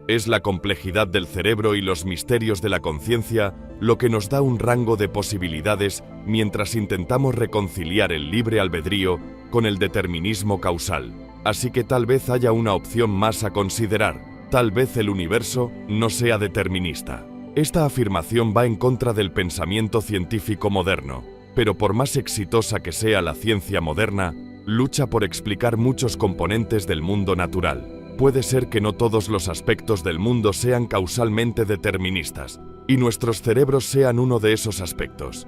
Es la complejidad del cerebro y los misterios de la conciencia lo que nos da un rango de posibilidades mientras intentamos reconciliar el libre albedrío con el determinismo causal. Así que tal vez haya una opción más a considerar. Tal vez el universo no sea determinista. Esta afirmación va en contra del pensamiento científico moderno, pero por más exitosa que sea la ciencia moderna, lucha por explicar muchos componentes del mundo natural. Puede ser que no todos los aspectos del mundo sean causalmente deterministas, y nuestros cerebros sean uno de esos aspectos.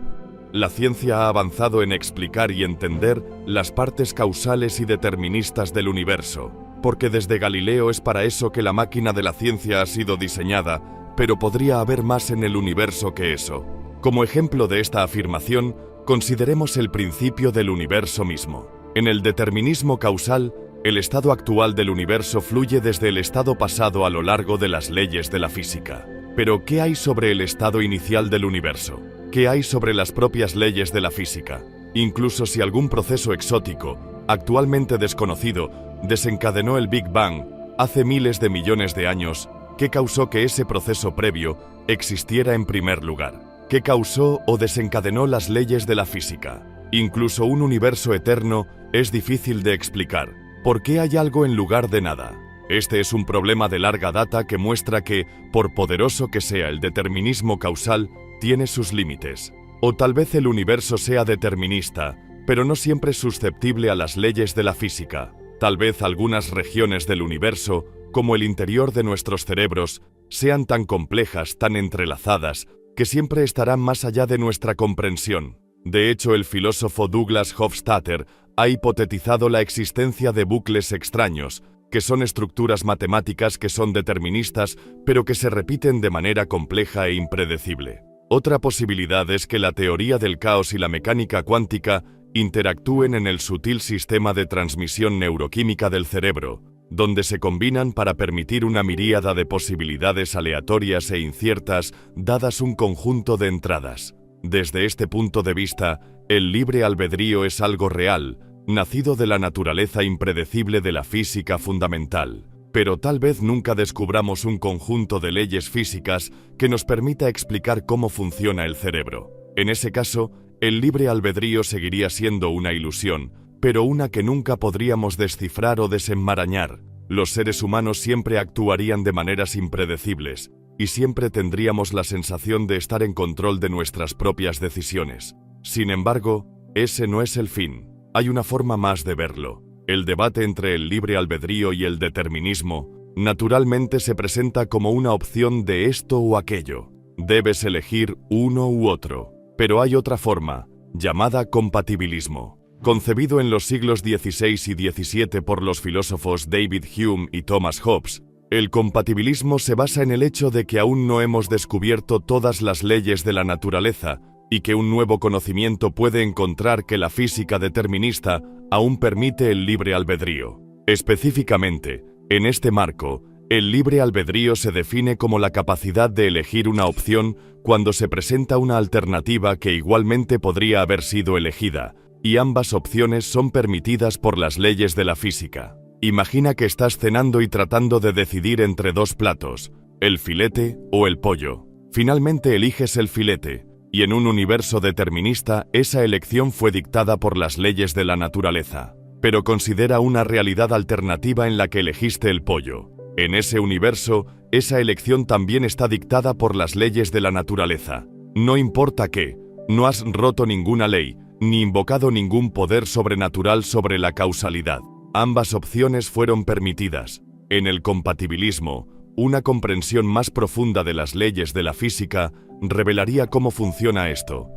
La ciencia ha avanzado en explicar y entender las partes causales y deterministas del universo, porque desde Galileo es para eso que la máquina de la ciencia ha sido diseñada, pero podría haber más en el universo que eso. Como ejemplo de esta afirmación, consideremos el principio del universo mismo. En el determinismo causal, el estado actual del universo fluye desde el estado pasado a lo largo de las leyes de la física. Pero, ¿qué hay sobre el estado inicial del universo? ¿Qué hay sobre las propias leyes de la física? Incluso si algún proceso exótico, actualmente desconocido, desencadenó el Big Bang hace miles de millones de años, ¿qué causó que ese proceso previo existiera en primer lugar? ¿Qué causó o desencadenó las leyes de la física? Incluso un universo eterno es difícil de explicar. ¿Por qué hay algo en lugar de nada? Este es un problema de larga data que muestra que, por poderoso que sea el determinismo causal, tiene sus límites. O tal vez el universo sea determinista, pero no siempre susceptible a las leyes de la física. Tal vez algunas regiones del universo, como el interior de nuestros cerebros, sean tan complejas, tan entrelazadas, que siempre estarán más allá de nuestra comprensión. De hecho, el filósofo Douglas Hofstadter ha hipotetizado la existencia de bucles extraños, que son estructuras matemáticas que son deterministas, pero que se repiten de manera compleja e impredecible. Otra posibilidad es que la teoría del caos y la mecánica cuántica interactúen en el sutil sistema de transmisión neuroquímica del cerebro, donde se combinan para permitir una miríada de posibilidades aleatorias e inciertas dadas un conjunto de entradas. Desde este punto de vista, el libre albedrío es algo real, nacido de la naturaleza impredecible de la física fundamental. Pero tal vez nunca descubramos un conjunto de leyes físicas que nos permita explicar cómo funciona el cerebro. En ese caso, el libre albedrío seguiría siendo una ilusión, pero una que nunca podríamos descifrar o desenmarañar. Los seres humanos siempre actuarían de maneras impredecibles, y siempre tendríamos la sensación de estar en control de nuestras propias decisiones. Sin embargo, ese no es el fin. Hay una forma más de verlo. El debate entre el libre albedrío y el determinismo naturalmente se presenta como una opción de esto o aquello. Debes elegir uno u otro. Pero hay otra forma, llamada compatibilismo. Concebido en los siglos XVI y XVII por los filósofos David Hume y Thomas Hobbes, el compatibilismo se basa en el hecho de que aún no hemos descubierto todas las leyes de la naturaleza y que un nuevo conocimiento puede encontrar que la física determinista aún permite el libre albedrío. Específicamente, en este marco, el libre albedrío se define como la capacidad de elegir una opción cuando se presenta una alternativa que igualmente podría haber sido elegida, y ambas opciones son permitidas por las leyes de la física. Imagina que estás cenando y tratando de decidir entre dos platos, el filete o el pollo. Finalmente eliges el filete, y en un universo determinista esa elección fue dictada por las leyes de la naturaleza. Pero considera una realidad alternativa en la que elegiste el pollo. En ese universo, esa elección también está dictada por las leyes de la naturaleza. No importa qué, no has roto ninguna ley, ni invocado ningún poder sobrenatural sobre la causalidad. Ambas opciones fueron permitidas. En el compatibilismo, una comprensión más profunda de las leyes de la física revelaría cómo funciona esto.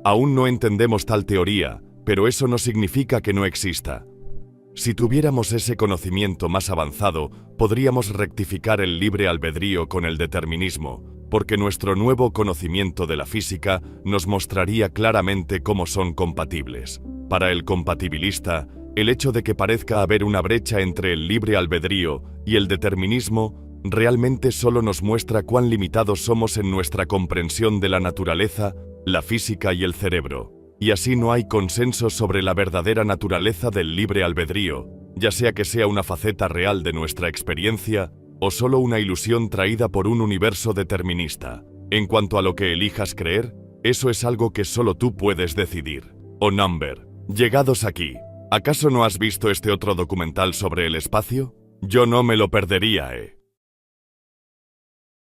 Aún no entendemos tal teoría, pero eso no significa que no exista. Si tuviéramos ese conocimiento más avanzado, podríamos rectificar el libre albedrío con el determinismo, porque nuestro nuevo conocimiento de la física nos mostraría claramente cómo son compatibles. Para el compatibilista, el hecho de que parezca haber una brecha entre el libre albedrío y el determinismo realmente solo nos muestra cuán limitados somos en nuestra comprensión de la naturaleza, la física y el cerebro. Y así no hay consenso sobre la verdadera naturaleza del libre albedrío, ya sea que sea una faceta real de nuestra experiencia o solo una ilusión traída por un universo determinista. En cuanto a lo que elijas creer, eso es algo que solo tú puedes decidir. O Number. Llegados aquí, ¿acaso no has visto este otro documental sobre el espacio? Yo no me lo perdería,